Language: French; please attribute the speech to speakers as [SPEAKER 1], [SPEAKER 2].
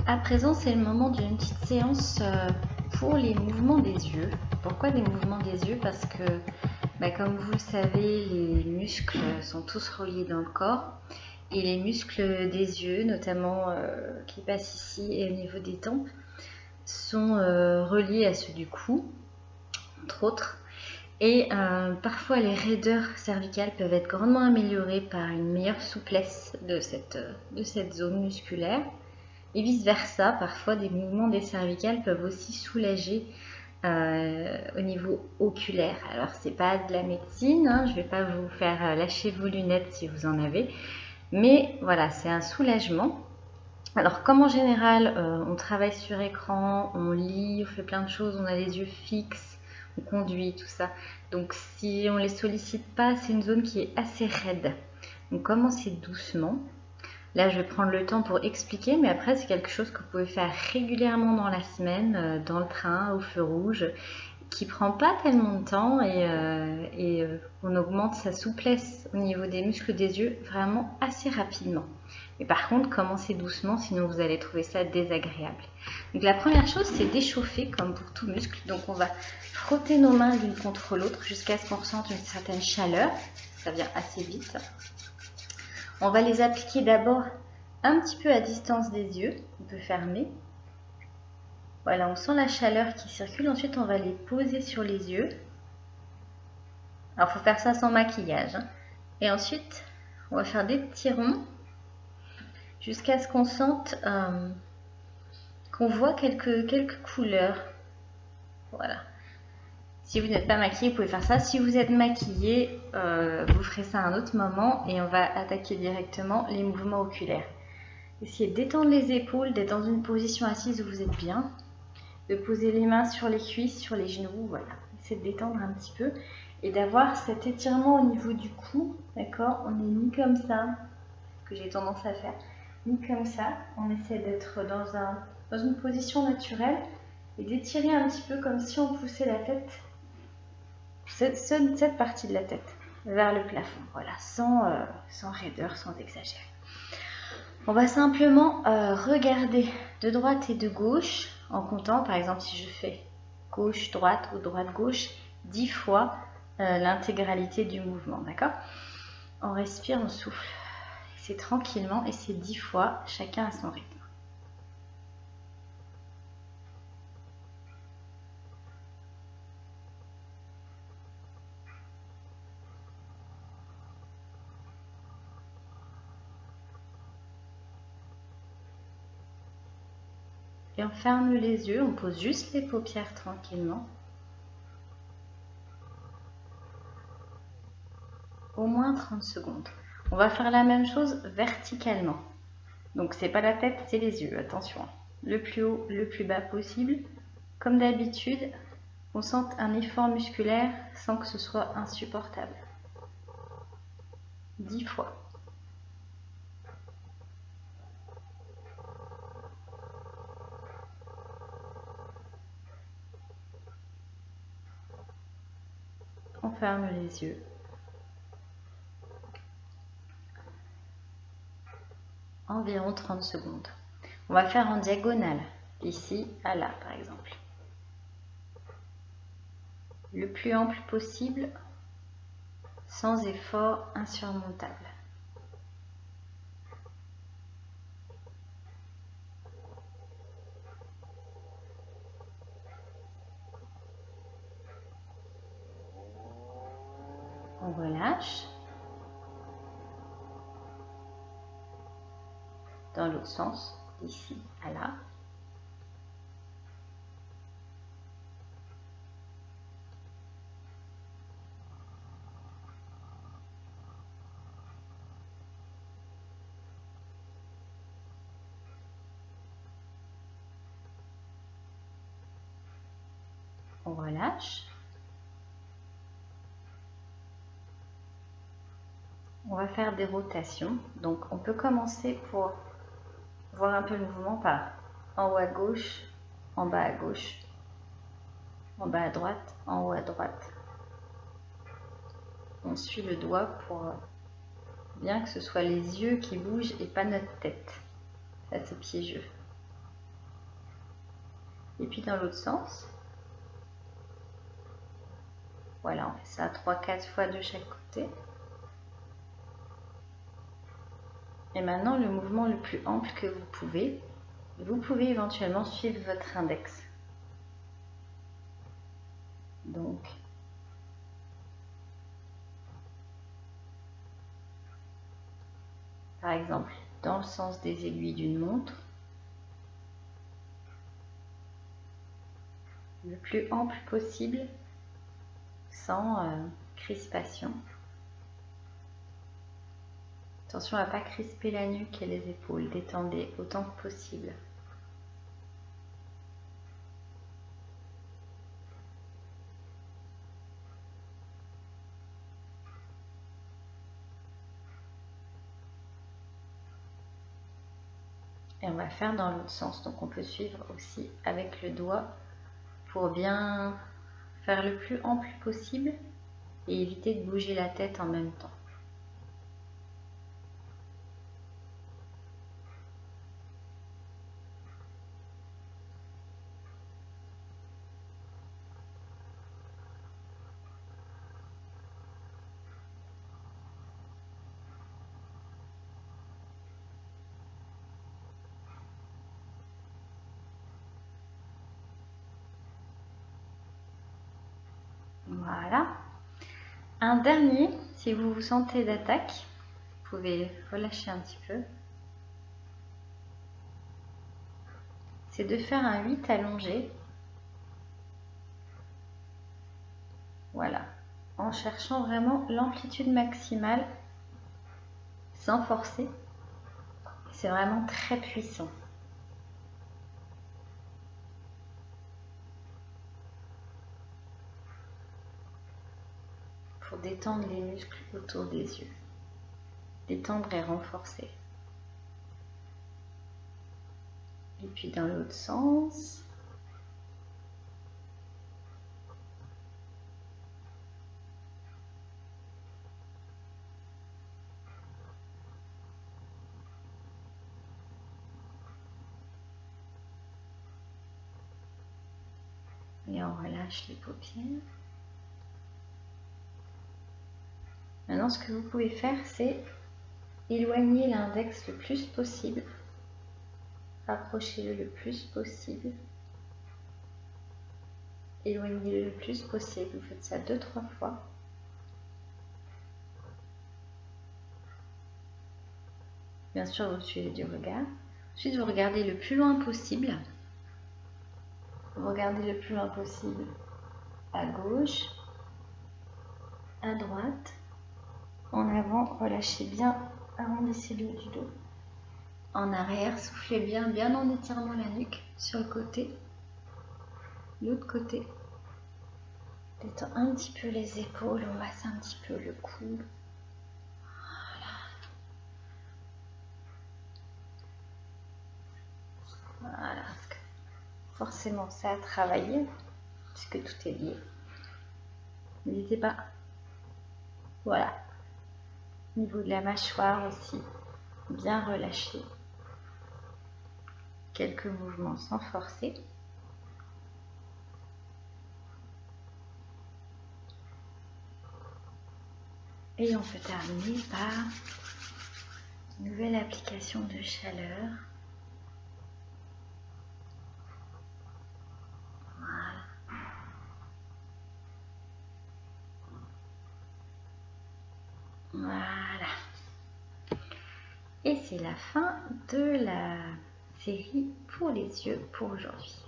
[SPEAKER 1] À présent, c'est le moment d'une petite séance pour les mouvements des yeux. Pourquoi des mouvements des yeux? Parce que, comme vous le savez, les muscles sont tous reliés dans le corps. Et les muscles des yeux, notamment qui passent ici et au niveau des tempes, sont reliés à ceux du cou, entre autres. Et parfois, les raideurs cervicales peuvent être grandement améliorées par une meilleure souplesse de cette zone musculaire. Et vice-versa, parfois des mouvements des cervicales peuvent aussi soulager au niveau oculaire. Alors c'est pas de la médecine, hein, je vais pas vous faire lâcher vos lunettes si vous en avez, mais voilà, c'est un soulagement. Alors comme en général on travaille sur écran, on lit, on fait plein de choses, on a les yeux fixes, on conduit, tout ça. Donc si on les sollicite pas, c'est une zone qui est assez raide. Donc commencez doucement. Là, je vais prendre le temps pour expliquer, mais après, c'est quelque chose que vous pouvez faire régulièrement dans la semaine, dans le train, au feu rouge, qui prend pas tellement de temps et on augmente sa souplesse au niveau des muscles des yeux vraiment assez rapidement. Mais par contre, commencez doucement, sinon vous allez trouver ça désagréable. Donc la première chose, c'est d'échauffer, comme pour tout muscle. Donc on va frotter nos mains l'une contre l'autre jusqu'à ce qu'on ressente une certaine chaleur. Ça vient assez vite. On va les appliquer d'abord un petit peu à distance des yeux, on peut fermer. Voilà, on sent la chaleur qui circule. Ensuite, on va les poser sur les yeux. Alors, il faut faire ça sans maquillage, hein. Et ensuite, on va faire des petits ronds jusqu'à ce qu'on sente qu'on voit quelques couleurs. Voilà. Si vous n'êtes pas maquillé, vous pouvez faire ça. Si vous êtes maquillé, vous ferez ça à un autre moment et on va attaquer directement les mouvements oculaires. Essayez d'étendre les épaules, d'être dans une position assise où vous êtes bien, de poser les mains sur les cuisses, sur les genoux, voilà. Essayez de détendre un petit peu et d'avoir cet étirement au niveau du cou, d'accord? On est mis comme ça, que j'ai tendance à faire, mis comme ça. On essaie d'être dans une position naturelle et d'étirer un petit peu comme si on poussait la tête, cette partie de la tête vers le plafond, voilà, sans raideur, sans exagérer. On va simplement regarder de droite et de gauche en comptant, par exemple, si je fais gauche-droite ou droite-gauche, 10 fois l'intégralité du mouvement, d'accord? On respire, on souffle. C'est tranquillement et c'est 10 fois, chacun à son rythme. Et on ferme les yeux, on pose juste les paupières tranquillement. Au moins 30 secondes. On va faire la même chose verticalement. Donc c'est pas la tête, c'est les yeux, attention. Le plus haut, le plus bas possible. Comme d'habitude, on sente un effort musculaire sans que ce soit insupportable. 10 fois. On ferme les yeux. Environ 30 secondes. On va faire en diagonale, d'ici à là par exemple. Le plus ample possible, sans effort insurmontable. On relâche. Dans l'autre sens, d'ici à là. On relâche. On va faire des rotations. Donc on peut commencer pour voir un peu le mouvement par en haut à gauche, en bas à gauche, en bas à droite, en haut à droite. On suit le doigt pour bien que ce soit les yeux qui bougent et pas notre tête. Ça c'est piégeux. Et puis dans l'autre sens. Voilà, on fait ça 3-4 fois de chaque côté. Et maintenant, le mouvement le plus ample que vous pouvez éventuellement suivre votre index. Donc, par exemple, dans le sens des aiguilles d'une montre, le plus ample possible, sans crispation. Attention à ne pas crisper la nuque et les épaules, détendez autant que possible. Et on va faire dans l'autre sens, donc on peut suivre aussi avec le doigt pour bien faire le plus ample possible et éviter de bouger la tête en même temps. Voilà. Un dernier, si vous vous sentez d'attaque, vous pouvez relâcher un petit peu. C'est de faire un 8 allongé. Voilà. En cherchant vraiment l'amplitude maximale sans forcer. C'est vraiment très puissant. Pour détendre les muscles autour des yeux. Détendre et renforcer. Et puis dans l'autre sens. Et on relâche les paupières. Maintenant, ce que vous pouvez faire, c'est éloigner l'index le plus possible. Rapprochez-le le plus possible. Éloignez-le le plus possible. Vous faites ça 2-3 fois. Bien sûr, vous suivez du regard. Ensuite, vous regardez le plus loin possible. Vous regardez le plus loin possible à gauche, à droite. En avant, relâchez bien, arrondissez le haut du dos. En arrière, soufflez bien, bien en étirant la nuque sur le côté. L'autre côté. Détends un petit peu les épaules, on masse un petit peu le cou. Voilà. Forcément, ça a travaillé, puisque tout est lié. N'hésitez pas. Voilà. Au niveau de la mâchoire aussi, bien relâché. Quelques mouvements sans forcer. Et on peut terminer par une nouvelle application de chaleur. Voilà. Voilà. Et c'est la fin de la série pour les yeux pour aujourd'hui.